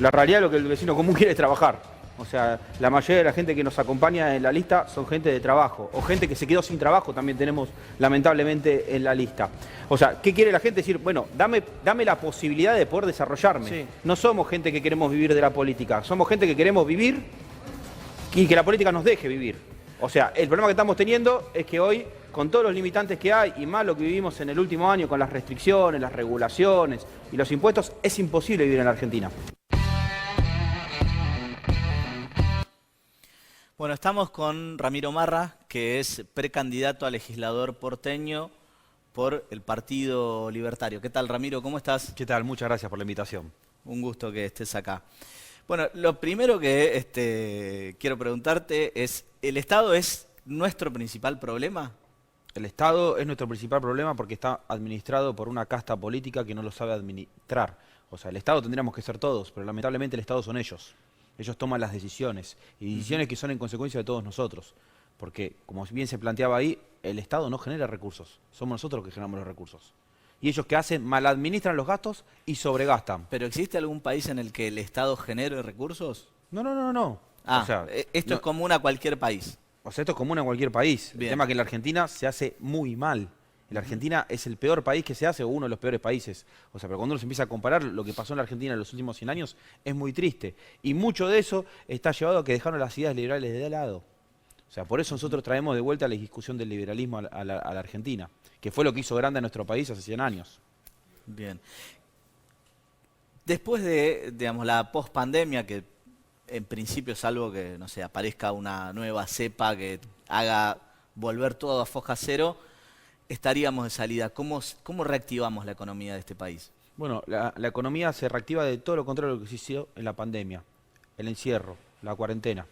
La realidad es lo que el vecino común quiere es trabajar. O sea, la mayoría de la gente que nos acompaña en la lista son gente de trabajo. O gente que se quedó sin trabajo también tenemos lamentablemente en la lista. O sea, ¿qué quiere la gente? Decir, bueno, dame la posibilidad de poder desarrollarme. Sí. No somos gente que queremos vivir de la política. Somos gente que queremos vivir y que la política nos deje vivir. O sea, el problema que estamos teniendo es que hoy, con todos los limitantes que hay y más lo que vivimos en el último año con las restricciones, las regulaciones y los impuestos, es imposible vivir en la Argentina. Bueno, estamos con Ramiro Marra, que es precandidato a legislador porteño por el Partido Libertario. ¿Qué tal, Ramiro? ¿Cómo estás? ¿Qué tal? Muchas gracias por la invitación. Un gusto que estés acá. Bueno, lo primero que quiero preguntarte es, ¿el Estado es nuestro principal problema? El Estado es nuestro principal problema porque está administrado por una casta política que no lo sabe administrar. O sea, el Estado tendríamos que ser todos, pero lamentablemente el Estado son ellos. Ellos toman las decisiones, y decisiones que son en consecuencia de todos nosotros. Porque, como bien se planteaba ahí, el Estado no genera recursos, somos nosotros los que generamos los recursos. Y ellos que hacen, maladministran los gastos y sobregastan. ¿Pero existe algún país en el que el Estado genere recursos? No. Ah, O sea, esto no, es común a cualquier país. o sea, esto es común en cualquier país. Bien. El tema es que en la Argentina se hace muy mal. En la Argentina es el peor país que se hace, o uno de los peores países. O sea, pero cuando uno se empieza a comparar lo que pasó en la Argentina en los últimos 100 años, es muy triste. Y mucho de eso está llevado a que dejaron las ideas liberales de lado. O sea, por eso nosotros traemos de vuelta la discusión del liberalismo a la Argentina, que fue lo que hizo grande a nuestro país hace 100 años. Bien. Después de, digamos, la pospandemia, que en principio es algo que, no sé, aparezca una nueva cepa que haga volver todo a foja cero, estaríamos de salida. ¿Cómo reactivamos la economía de este país? Bueno, la economía se reactiva de todo lo contrario de lo que se hizo en la pandemia, el encierro, la cuarentena.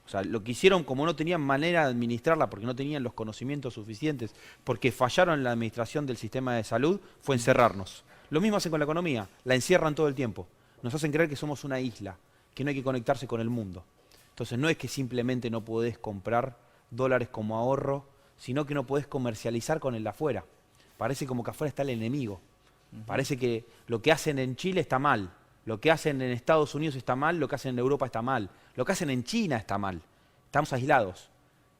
O sea, lo que hicieron, como no tenían manera de administrarla, porque no tenían los conocimientos suficientes, porque fallaron en la administración del sistema de salud, fue encerrarnos. Lo mismo hacen con la economía, la encierran todo el tiempo. Nos hacen creer que somos una isla, que no hay que conectarse con el mundo. Entonces no es que simplemente no podés comprar dólares como ahorro, sino que no podés comercializar con el de afuera. Parece como que afuera está el enemigo. Parece que lo que hacen en Chile está mal, lo que hacen en Estados Unidos está mal, lo que hacen en Europa está mal, lo que hacen en China está mal. Estamos aislados.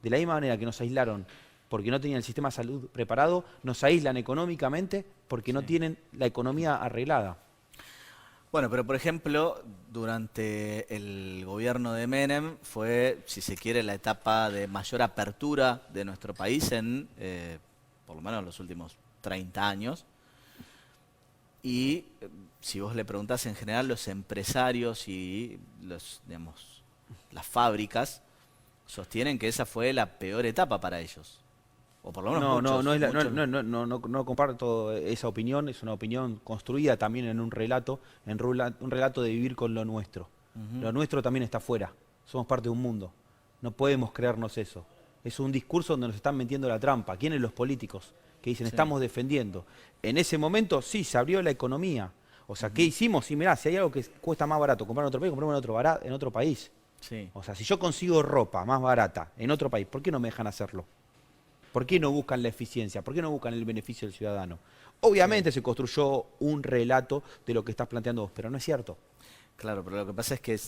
De la misma manera que nos aislaron porque no tenían el sistema de salud preparado, nos aíslan económicamente porque no tienen la economía arreglada. Bueno, pero por ejemplo, durante el gobierno de Menem fue, si se quiere, la etapa de mayor apertura de nuestro país en, por lo menos, los últimos 30 años. Y si vos le preguntás en general, los empresarios y digamos, las fábricas sostienen que esa fue la peor etapa para ellos. O por lo menos No comparto esa opinión, es una opinión construida también en un relato de vivir con lo nuestro. Lo nuestro también está afuera, somos parte de un mundo, no podemos creernos eso. Es un discurso donde nos están metiendo la trampa. ¿Quiénes? Los políticos, que dicen estamos defendiendo. En ese momento sí, se abrió la economía. O sea, ¿qué hicimos? Sí, mirá, si hay algo que cuesta más barato comprar en otro país, compramos en otro país. Sí. O sea, si yo consigo ropa más barata en otro país, ¿por qué no me dejan hacerlo? ¿Por qué no buscan la eficiencia? ¿Por qué no buscan el beneficio del ciudadano? Obviamente se construyó un relato de lo que estás planteando vos, pero no es cierto. Claro, pero lo que pasa es que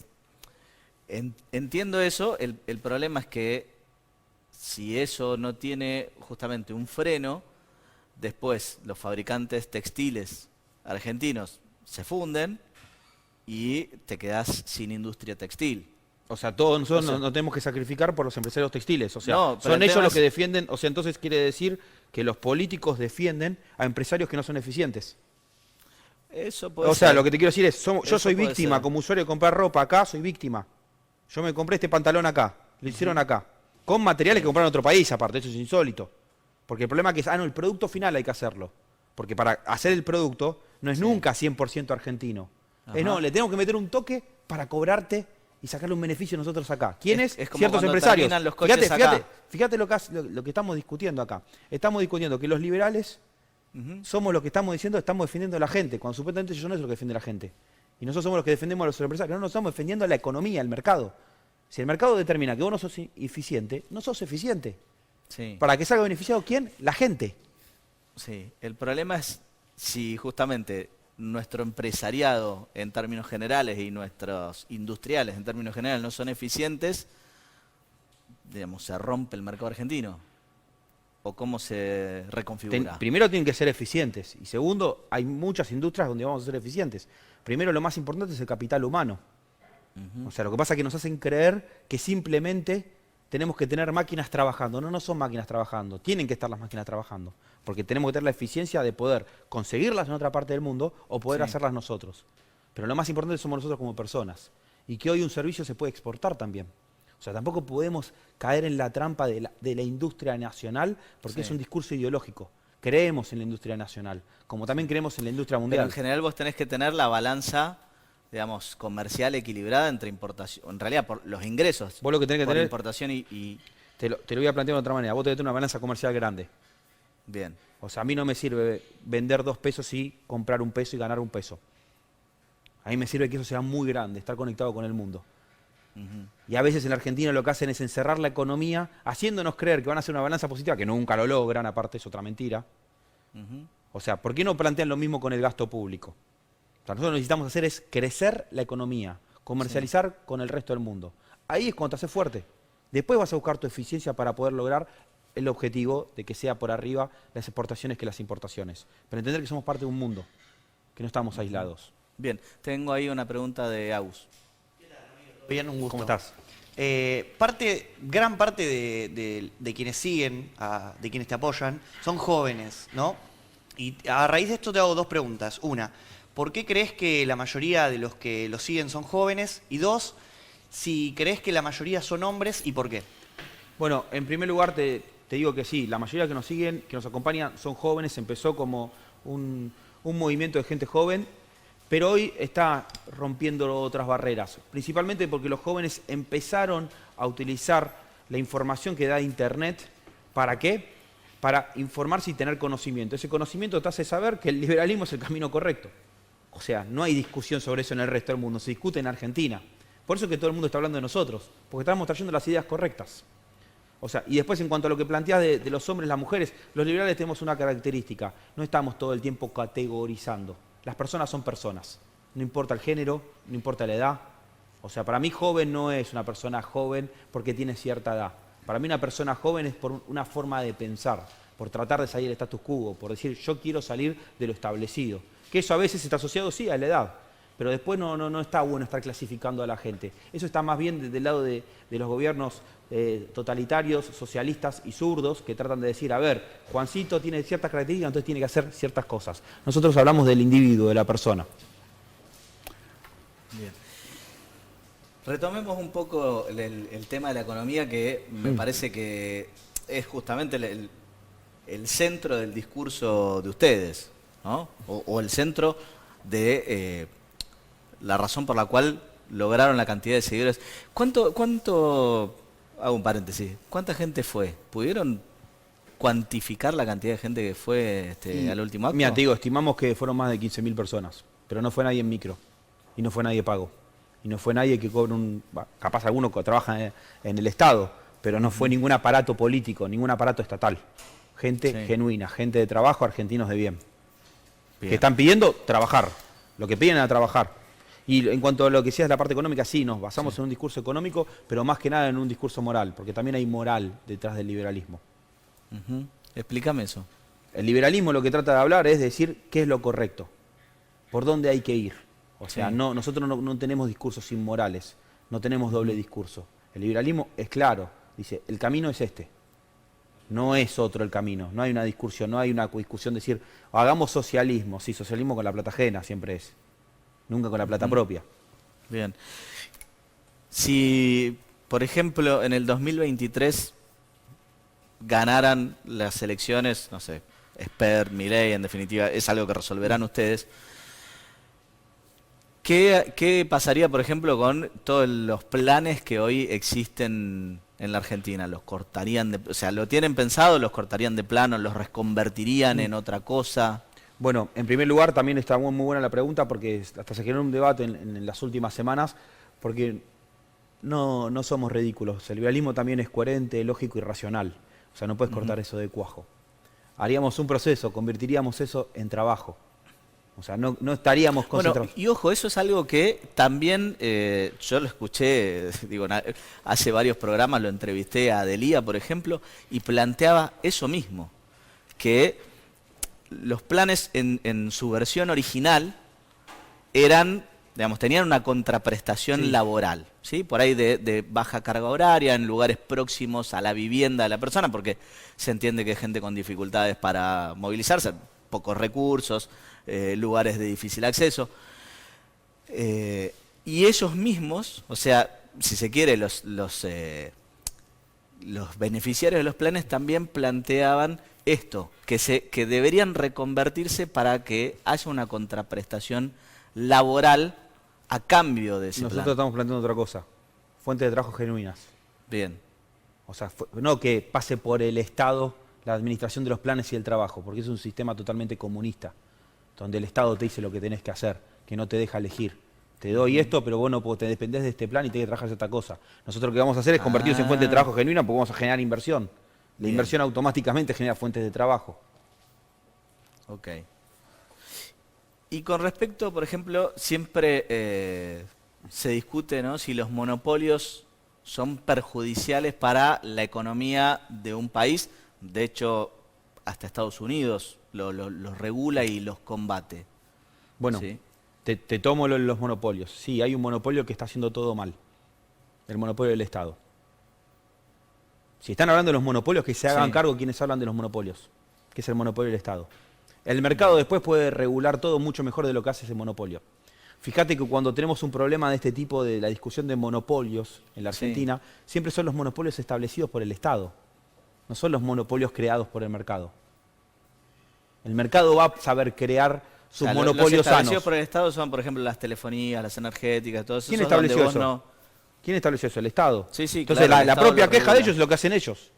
entiendo eso, el problema es que si eso no tiene justamente un freno, después los fabricantes textiles argentinos se funden y te quedás sin industria textil. O sea, todos nosotros nos tenemos que sacrificar por los empresarios textiles. O sea, no, son ellos los que defienden. O sea, entonces quiere decir que los políticos defienden a empresarios que no son eficientes. Eso puede O sea, ser. lo que te quiero decir es, yo soy puede víctima ser. como usuario de comprar ropa acá, soy víctima. Yo me compré este pantalón acá, lo hicieron acá. Con materiales que compraron en otro país, aparte, eso es insólito. Porque el problema es que el producto final hay que hacerlo. Porque para hacer el producto no es nunca 100% argentino. No, le tenemos que meter un toque para cobrarte y sacarle un beneficio nosotros acá. ¿Quiénes? Es como ciertos cuando empresarios. terminan los coches acá. Fíjate lo que estamos discutiendo acá. Estamos discutiendo que los liberales somos los que estamos diciendo, estamos defendiendo a la gente, cuando supuestamente ellos no es lo que defiende la gente. Y nosotros somos los que defendemos a los empresarios. No nos estamos defendiendo a la economía, al mercado. Si el mercado determina que vos no sos eficiente, no sos eficiente. Sí. ¿Para que salga beneficiado quién? La gente. Sí. El problema es si justamente nuestro empresariado en términos generales y nuestros industriales en términos generales no son eficientes, digamos, se rompe el mercado argentino. ¿O cómo se reconfigura? Primero tienen que ser eficientes y segundo, hay muchas industrias donde vamos a ser eficientes. Primero, lo más importante es el capital humano. O sea, lo que pasa es que nos hacen creer que simplemente tenemos que tener máquinas trabajando. No, no son máquinas trabajando, tienen que estar las máquinas trabajando, porque tenemos que tener la eficiencia de poder conseguirlas en otra parte del mundo o poder hacerlas nosotros. Pero lo más importante somos nosotros como personas y que hoy un servicio se puede exportar también. O sea, tampoco podemos caer en la trampa de la industria nacional porque es un discurso ideológico. Creemos en la industria nacional, como también creemos en la industria mundial. Pero en general vos tenés que tener la balanza, digamos, comercial equilibrada entre importación, en realidad por los ingresos. Vos lo que tenés que por tener, importación y... Te lo voy a plantear de otra manera, vos tenés que tener una balanza comercial grande. Bien. O sea, a mí no me sirve vender 2 pesos y comprar 1 peso y ganar 1 peso. A mí me sirve que eso sea muy grande, estar conectado con el mundo. Y a veces en la Argentina lo que hacen es encerrar la economía, haciéndonos creer que van a hacer una balanza positiva, que nunca lo logran, aparte es otra mentira. O sea, ¿por qué no plantean lo mismo con el gasto público? O sea, nosotros lo que necesitamos hacer es crecer la economía, comercializar con el resto del mundo. Ahí es cuando te haces fuerte. Después vas a buscar tu eficiencia para poder lograr el objetivo de que sea por arriba las exportaciones que las importaciones. Pero entender que somos parte de un mundo, que no estamos aislados. Bien, tengo ahí una pregunta de Agus. Bien, un gusto. ¿Cómo estás? Gran parte de quienes siguen, de quienes te apoyan, son jóvenes, ¿no? Y a raíz de esto te hago 2 preguntas. Una, ¿por qué crees que la mayoría de los que lo siguen son jóvenes? Y 2, si crees que la mayoría son hombres y por qué. Bueno, en primer lugar te digo que sí, la mayoría que nos siguen, que nos acompañan, son jóvenes. Empezó como un movimiento de gente joven, pero hoy está rompiendo otras barreras, principalmente porque los jóvenes empezaron a utilizar la información que da Internet. ¿Para qué? Para informarse y tener conocimiento. Ese conocimiento te hace saber que el liberalismo es el camino correcto. O sea, no hay discusión sobre eso en el resto del mundo, se discute en Argentina. Por eso es que todo el mundo está hablando de nosotros, porque estamos trayendo las ideas correctas. O sea, y después en cuanto a lo que planteás de los hombres, las mujeres, los liberales tenemos una característica, no estamos todo el tiempo categorizando. Las personas son personas, no importa el género, no importa la edad. O sea, para mí joven no es una persona joven porque tiene cierta edad. Para mí una persona joven es por una forma de pensar, por tratar de salir del status quo, por decir yo quiero salir de lo establecido. Que eso a veces está asociado, sí, a la edad, pero después no está bueno estar clasificando a la gente. Eso está más bien del lado de los gobiernos totalitarios, socialistas y zurdos, que tratan de decir, a ver, Juancito tiene ciertas características, entonces tiene que hacer ciertas cosas. Nosotros hablamos del individuo, de la persona. Bien. Retomemos un poco el tema de la economía, que me parece que es justamente el centro del discurso de ustedes, ¿no? O el centro de la razón por la cual lograron la cantidad de seguidores. ¿Cuánto, hago un paréntesis, cuánta gente fue? ¿Pudieron cuantificar la cantidad de gente que fue al último acto? Mira, te digo, estimamos que fueron más de 15.000 personas, pero no fue nadie en micro, y no fue nadie pago, y no fue nadie que cobre capaz alguno que trabaja en el Estado, pero no fue ningún aparato político, ningún aparato estatal. Gente genuina, gente de trabajo, argentinos de bien. Que están pidiendo trabajar, lo que piden es trabajar. Y en cuanto a lo que decías de la parte económica, sí, nos basamos en un discurso económico, pero más que nada en un discurso moral, porque también hay moral detrás del liberalismo. Explícame eso. El liberalismo lo que trata de hablar es decir qué es lo correcto, por dónde hay que ir. O sea, nosotros no tenemos discursos inmorales, no tenemos doble discurso. El liberalismo es claro, dice, el camino es este. No es otro el camino, no hay una discusión, no hay una discusión de decir, hagamos socialismo. Sí, socialismo con la plata ajena siempre es, nunca con la plata propia. Bien. Si, por ejemplo, en el 2023 ganaran las elecciones, no sé, Esper, Milei, en definitiva, es algo que resolverán ustedes, ¿qué pasaría, por ejemplo, con todos los planes que hoy existen en la Argentina? ¿Los cortarían o sea, lo tienen pensado, los cortarían de plano, los reconvertirían en otra cosa? Bueno, en primer lugar también está muy buena la pregunta, porque hasta se generó un debate en las últimas semanas, porque no somos ridículos. El liberalismo también es coherente, lógico y racional. O sea, no puedes cortar eso de cuajo. Haríamos un proceso, convertiríamos eso en trabajo. O sea, no estaríamos Bueno, concentrados. y ojo, eso es algo que también yo lo escuché, digo, hace varios programas lo entrevisté a Delía, por ejemplo, y planteaba eso mismo, que los planes en su versión original eran, digamos, tenían una contraprestación Sí. laboral, ¿sí? Por ahí de baja carga horaria, en lugares próximos a la vivienda de la persona, porque se entiende que hay gente con dificultades para movilizarse, pocos recursos, lugares de difícil acceso. Y ellos mismos, o sea, si se quiere, los beneficiarios de los planes también planteaban esto, que deberían reconvertirse para que haya una contraprestación laboral a cambio de ese Nosotros plan. estamos planteando otra cosa. Fuentes de trabajo genuinas. Bien, O sea, no que pase por el Estado la administración de los planes y el trabajo, porque es un sistema totalmente comunista, donde el Estado te dice lo que tenés que hacer, que no te deja elegir. Te doy esto, pero vos no te dependés de este plan y tenés que trabajar esta cosa. Nosotros lo que vamos a hacer es convertirnos en fuente de trabajo genuina porque vamos a generar inversión. La Bien. inversión automáticamente genera fuentes de trabajo. ok. Y con respecto, por ejemplo, siempre se discute, ¿no?, si los monopolios son perjudiciales para la economía de un país. De hecho, hasta Estados Unidos los regula y los combate. Bueno, Sí. te tomo los monopolios. Sí, hay un monopolio que está haciendo todo mal. El monopolio del Estado. Si están hablando de los monopolios, que se hagan Sí. cargo quienes hablan de los monopolios, que es el monopolio del Estado. El mercado después puede regular todo mucho mejor de lo que hace ese monopolio. Fíjate que cuando tenemos un problema de este tipo, de la discusión de monopolios en la Sí. Argentina, siempre son los monopolios establecidos por el Estado, no son los monopolios creados por el mercado. El mercado va a saber crear sus O sea, monopolios los establecidos sanos. por el Estado son, por ejemplo, las telefonías, las energéticas, todo eso. ¿Quién donde estableció vos eso? no- ¿Quién estableció eso? El Estado. Sí, sí, Entonces claro, el la Estado propia lo queja de regula. ellos es lo que hacen ellos.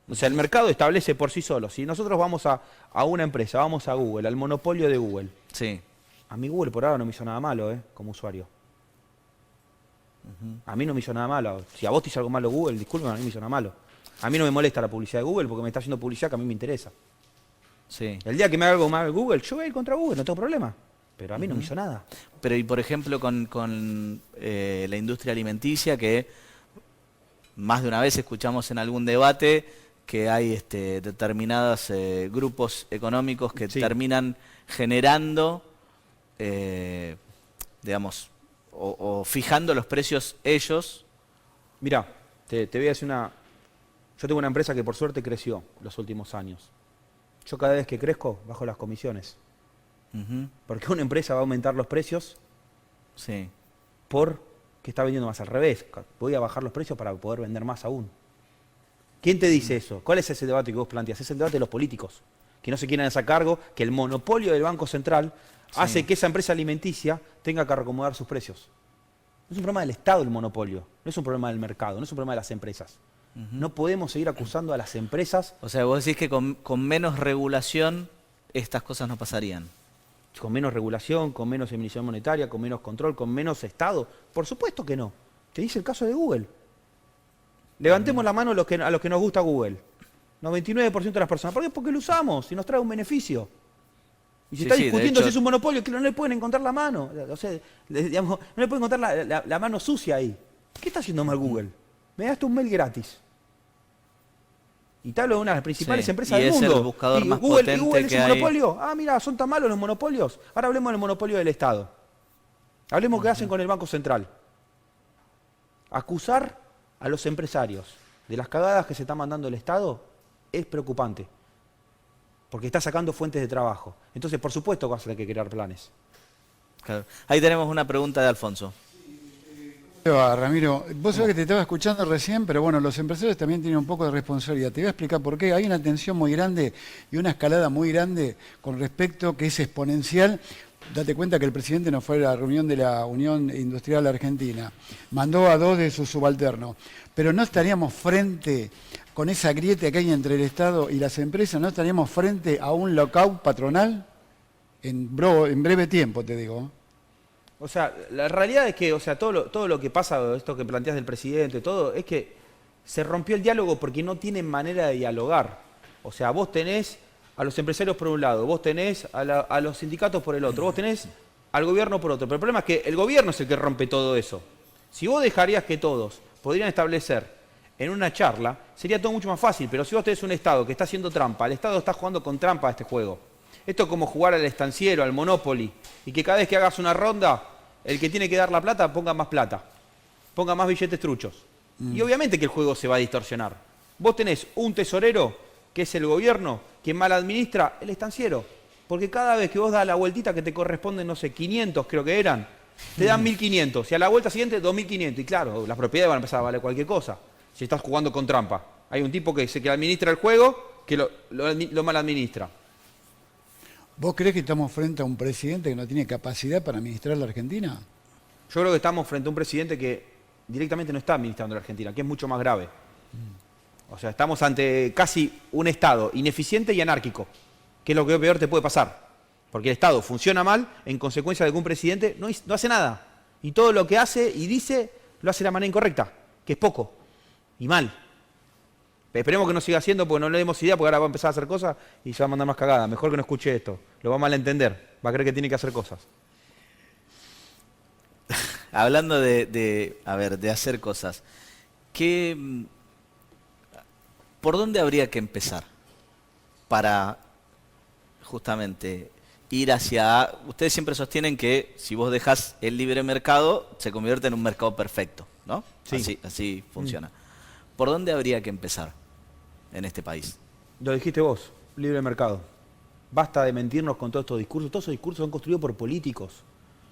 O sea, el mercado establece por sí solo. Si nosotros vamos a una empresa, vamos a Google, al monopolio de Google. Sí. A mí Google por ahora no me hizo nada malo, como usuario. A mí no me hizo nada malo. Si a vos te hizo algo malo Google, disculpen, a mí me hizo nada malo. A mí no me molesta la publicidad de Google porque me está haciendo publicidad que a mí me interesa. Sí. El día que me haga algo mal Google, yo voy a ir contra Google, no tengo problema. Pero a mí no me hizo nada. Pero y por ejemplo con la industria alimenticia, que más de una vez escuchamos en algún debate que hay determinados grupos económicos que Sí. terminan generando, digamos, o fijando los precios ellos. Mirá, te voy a decir una... Yo tengo una empresa que por suerte creció los últimos años. Yo cada vez que crezco bajo las comisiones. Ujú. Porque una empresa va a aumentar los precios Sí. porque está vendiendo más al revés. Voy a bajar los precios para poder vender más aún. ¿Quién te dice eso? ¿Cuál es ese debate que vos planteas? Es el debate de los políticos, que no se quieren hacer cargo, que el monopolio del Banco Central hace que esa empresa alimenticia tenga que acomodar sus precios. No es un problema del Estado el monopolio, no es un problema del mercado, no es un problema de las empresas. No podemos seguir acusando a las empresas O sea, vos decís que con menos regulación estas cosas no pasarían. con menos regulación, con menos emisión monetaria, con menos control, con menos Estado. Por supuesto que no. Te dice el caso de Google. Levantemos la mano a los que nos gusta Google. 99% de las personas. ¿Por qué? Porque lo usamos y nos trae un beneficio. Y se Sí, está sí, de discutiendo hecho- si es un monopolio, que no le pueden encontrar la mano. O sea, digamos, no le pueden encontrar la mano sucia ahí. ¿Qué está haciendo mal Google? Me daste un mail gratis. Y te hablo de una de las principales Sí, empresas y del es el mundo. buscador y más Google, potente ¿y Google es que un hay. monopolio? Ah, mira, son tan malos los monopolios. Ahora hablemos del monopolio del Estado. Hablemos qué hacen con el Banco Central. Acusar a los empresarios de las cagadas que se está mandando el Estado es preocupante. Porque está sacando fuentes de trabajo. Entonces, por supuesto que vas a tener que crear planes. Claro. Ahí tenemos una pregunta de Alfonso. Ramiro, vos sabés que te estaba escuchando recién, pero bueno, los empresarios también tienen un poco de responsabilidad. Te voy a explicar por qué. Hay una tensión muy grande y una escalada muy grande con respecto que es exponencial. Date cuenta que el presidente no fue a la reunión de la Unión Industrial Argentina. Mandó a 2 de sus subalternos. Pero no estaríamos frente, con esa grieta que hay entre el Estado y las empresas, no estaríamos frente a un lockout patronal en breve tiempo, te digo. O sea, la realidad es que, o sea, todo lo que pasa, esto que planteas del presidente, todo, es que se rompió el diálogo porque no tienen manera de dialogar. O sea, vos tenés a los empresarios por un lado, vos tenés a los sindicatos por el otro, vos tenés al gobierno por otro. Pero el problema es que el gobierno es el que rompe todo eso. Si vos dejarías que todos podrían establecer en una charla, sería todo mucho más fácil. Pero si vos tenés un Estado que está haciendo trampa, el Estado está jugando con trampa a este juego. Esto es como jugar al estanciero, al Monopoly, y que cada vez que hagas una ronda, el que tiene que dar la plata ponga más plata, ponga más billetes truchos. Y obviamente que el juego se va a distorsionar. Vos tenés un tesorero, que es el gobierno, quien mal administra el estanciero. Porque cada vez que vos das la vueltita que te corresponden, no sé, 500 creo que eran, te dan 1.500. Y a la vuelta siguiente, 2.500. Y claro, las propiedades van a empezar a valer cualquier cosa. Si estás jugando con trampa. Hay un tipo que administra el juego, que lo mal administra. ¿Vos creés que estamos frente a un presidente que no tiene capacidad para administrar la Argentina? Yo creo que estamos frente a un presidente que directamente no está administrando la Argentina, que es mucho más grave. O sea, estamos ante casi un Estado ineficiente y anárquico, que es lo que peor te puede pasar. Porque el Estado funciona mal en consecuencia de que un presidente no hace nada. Y todo lo que hace y dice, lo hace de la manera incorrecta, que es poco y mal. Esperemos que no siga haciendo porque no le demos idea, porque ahora va a empezar a hacer cosas y se va a mandar más cagada. Mejor que no escuche esto, lo va a malentender, va a creer que tiene que hacer cosas. Hablando de hacer cosas, ¿por dónde habría que empezar para justamente ir hacia... Ustedes siempre sostienen que si vos dejás el libre mercado, se convierte en un mercado perfecto, ¿no? Sí. Así funciona. ¿Por dónde habría que empezar en este país? Lo dijiste vos, libre mercado. Basta de mentirnos con todos estos discursos. Todos esos discursos son construidos por políticos,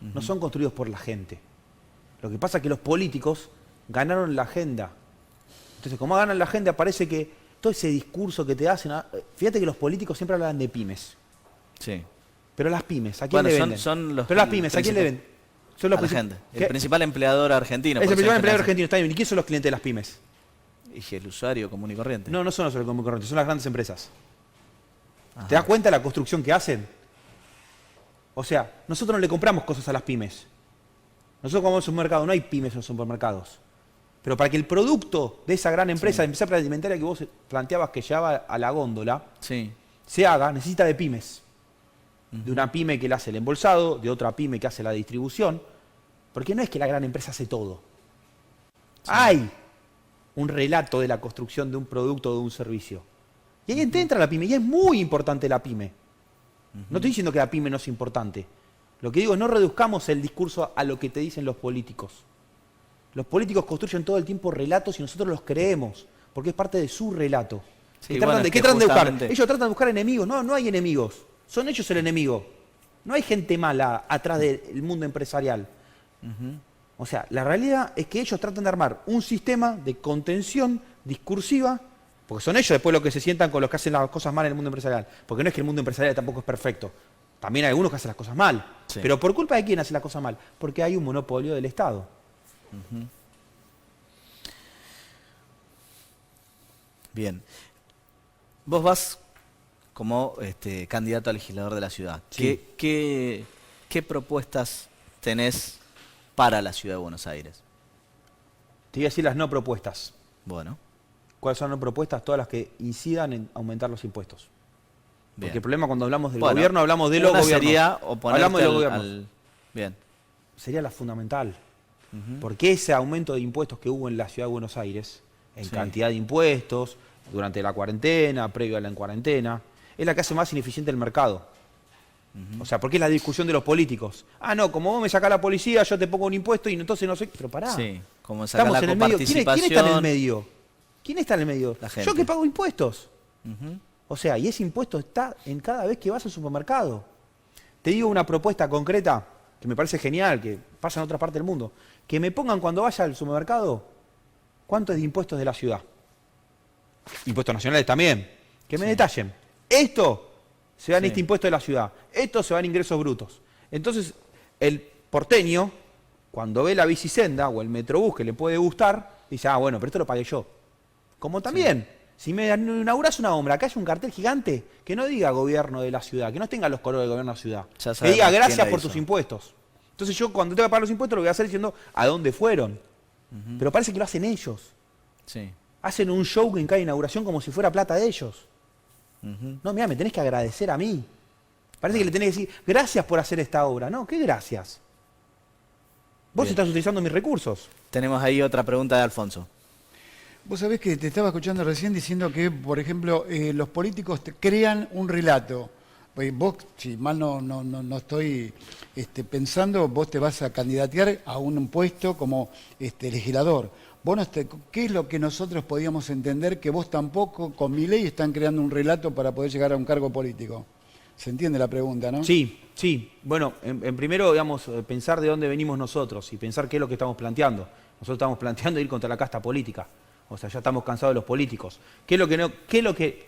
no son construidos por la gente. Lo que pasa es que los políticos ganaron la agenda. Entonces, como ganan la agenda, parece que todo ese discurso que te hacen... Fíjate que los políticos siempre hablan de pymes. Sí. Pero las pymes, ¿a quién le venden? Pero las pymes, ¿a quién le venden? Son los a la gente. El principal empleador argentino. Es el principal empleador argentino, está bien. ¿Y quiénes son los clientes de las pymes? Y el usuario común y corriente. No son los usuarios común y corriente, son las grandes empresas. Ajá. ¿Te das cuenta de la construcción que hacen? O sea, nosotros no le compramos cosas a las pymes. Nosotros como en un supermercado, no hay pymes en los supermercados. Pero para que el producto de esa gran empresa, de empresa alimentaria que vos planteabas que llevaba a la góndola, se haga, necesita de pymes. De una pyme que le hace el embolsado, de otra pyme que hace la distribución. Porque no es que la gran empresa hace todo. Sí. Hay un relato de la construcción de un producto o de un servicio. Y ahí entra la pyme, y es muy importante la pyme. No estoy diciendo que la pyme no es importante. Lo que digo es no reduzcamos el discurso a lo que te dicen los políticos. Los políticos construyen todo el tiempo relatos y nosotros los creemos, porque es parte de su relato. Sí, ¿Qué bueno, tratan de buscar? justamente... Ellos tratan de buscar enemigos. No hay enemigos. Son ellos el enemigo. No hay gente mala atrás del mundo empresarial. O sea, la realidad es que ellos tratan de armar un sistema de contención discursiva, porque son ellos después los que se sientan con los que hacen las cosas mal en el mundo empresarial. Porque no es que el mundo empresarial tampoco es perfecto. También hay algunos que hacen las cosas mal. Sí. Pero ¿por culpa de quién hace las cosas mal? Porque hay un monopolio del Estado. Bien. Vos vas como candidato a legislador de la ciudad. Sí. ¿Qué propuestas tenés para la ciudad de Buenos Aires? Te voy a decir las no propuestas. Bueno. ¿Cuáles son las no propuestas? Todas las que incidan en aumentar los impuestos. Bien. Porque el problema cuando hablamos del Bueno, gobierno, hablamos de los una gobiernos. sería oponerte hablamos de los gobiernos. Bien. Sería la fundamental. Porque ese aumento de impuestos que hubo en la ciudad de Buenos Aires, en cantidad de impuestos, durante la cuarentena, previo a la cuarentena, es la que hace más ineficiente el mercado. O sea, porque es la discusión de los políticos. Ah, no, como vos me sacás la policía, yo te pongo un impuesto y entonces no sé... Pero pará. Sí, como sacar la Estamos en el medio. ¿Quién está en el medio? ¿Quién está en el medio? La gente. Yo que pago impuestos. O sea, y ese impuesto está en cada vez que vas al supermercado. Te digo una propuesta concreta que me parece genial, que pasa en otra parte del mundo. Que me pongan cuando vaya al supermercado cuánto es de impuestos de la ciudad. Impuestos nacionales también. Que me detallen. Esto se va en este impuesto de la ciudad. Esto se va en ingresos brutos. Entonces, el porteño, cuando ve la bicisenda o el metrobús que le puede gustar, dice, ah, bueno, pero esto lo pagué yo. Como también, si me inauguras una obra, acá hay un cartel gigante que no diga gobierno de la ciudad, que no tenga los colores del gobierno de la ciudad, que diga gracias por tus impuestos. Entonces yo cuando tenga que pagar los impuestos lo voy a hacer diciendo a dónde fueron. Pero parece que lo hacen ellos. Sí. Hacen un show en cada inauguración como si fuera plata de ellos. No, mira, me tenés que agradecer a mí. Parece que le tenés que decir, gracias por hacer esta obra. No, ¿qué gracias? Vos Bien. estás utilizando mis recursos. Tenemos ahí otra pregunta de Alfonso. Vos sabés que te estaba escuchando recién diciendo que, por ejemplo, los políticos crean un relato. Pues vos, si mal no estoy pensando, vos te vas a candidatear a un puesto como legislador. Vos ¿qué es lo que nosotros podíamos entender que vos tampoco, con mi ley, están creando un relato para poder llegar a un cargo político? ¿Se entiende la pregunta, no? Sí, sí. Bueno, en primero, digamos, pensar de dónde venimos nosotros y pensar qué es lo que estamos planteando. Nosotros estamos planteando ir contra la casta política. O sea, ya estamos cansados de los políticos. ¿Qué es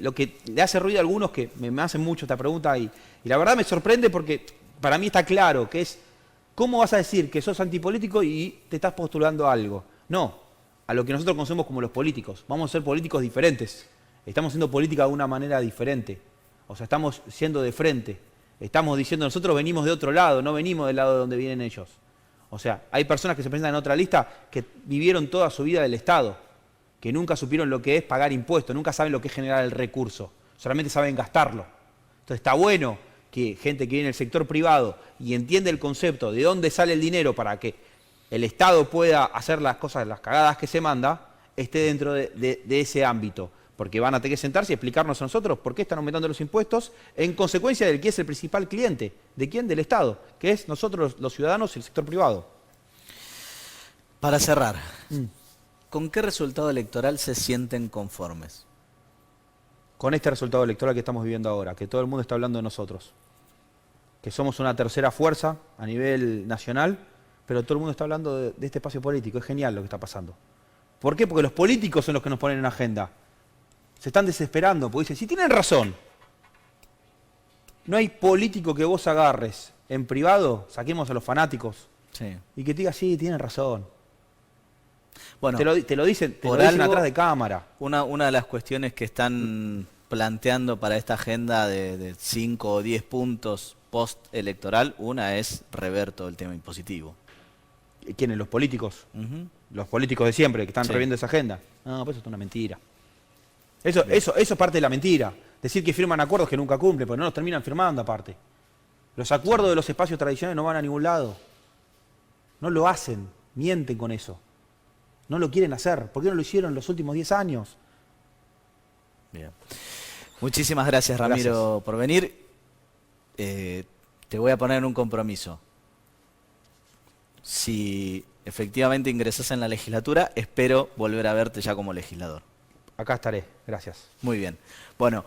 lo que le hace ruido a algunos que me hacen mucho esta pregunta? Y la verdad me sorprende porque para mí está claro que es, ¿cómo vas a decir que sos antipolítico y te estás postulando a algo? No, a lo que nosotros conocemos como los políticos. Vamos a ser políticos diferentes. Estamos haciendo política de una manera diferente. O sea, estamos siendo de frente. Estamos diciendo, nosotros venimos de otro lado, no venimos del lado de donde vienen ellos. O sea, hay personas que se presentan en otra lista que vivieron toda su vida del Estado, que nunca supieron lo que es pagar impuestos, nunca saben lo que es generar el recurso, solamente saben gastarlo. Entonces está bueno que gente que viene del sector privado y entiende el concepto de dónde sale el dinero para que el Estado pueda hacer las cosas, las cagadas que se manda, esté dentro de ese ámbito. Porque van a tener que sentarse y explicarnos a nosotros por qué están aumentando los impuestos en consecuencia del que es el principal cliente. ¿De quién? Del Estado, que es nosotros los ciudadanos y el sector privado. Para cerrar, ¿con qué resultado electoral se sienten conformes? Con este resultado electoral que estamos viviendo ahora, que todo el mundo está hablando de nosotros. Que somos una tercera fuerza a nivel nacional, pero todo el mundo está hablando de este espacio político. Es genial lo que está pasando. ¿Por qué? Porque los políticos son los que nos ponen en agenda. Se están desesperando, porque dicen, si tienen razón, no hay político que vos agarres en privado, saquemos a los fanáticos, Sí. y que te diga, sí, tienen razón. Bueno, Te lo dicen por dicen algo- atrás de cámara. una de las cuestiones que están planteando para esta agenda de 5 o 10 puntos post-electoral, una es rever todo el tema impositivo. ¿Quiénes? Los políticos. Ujú. Los políticos de siempre, que están Sí. reviendo esa agenda. No, pues eso es una mentira. Eso es parte de la mentira. Decir que firman acuerdos que nunca cumplen, porque no los terminan firmando aparte. Los acuerdos de los espacios tradicionales no van a ningún lado. No lo hacen, mienten con eso. No lo quieren hacer. ¿Por qué no lo hicieron los últimos 10 años? Bien. Muchísimas gracias, Ramiro, por venir. Te voy a poner en un compromiso. Si efectivamente ingresas en la legislatura, espero volver a verte ya como legislador. Acá estaré. Gracias. Muy bien. Bueno.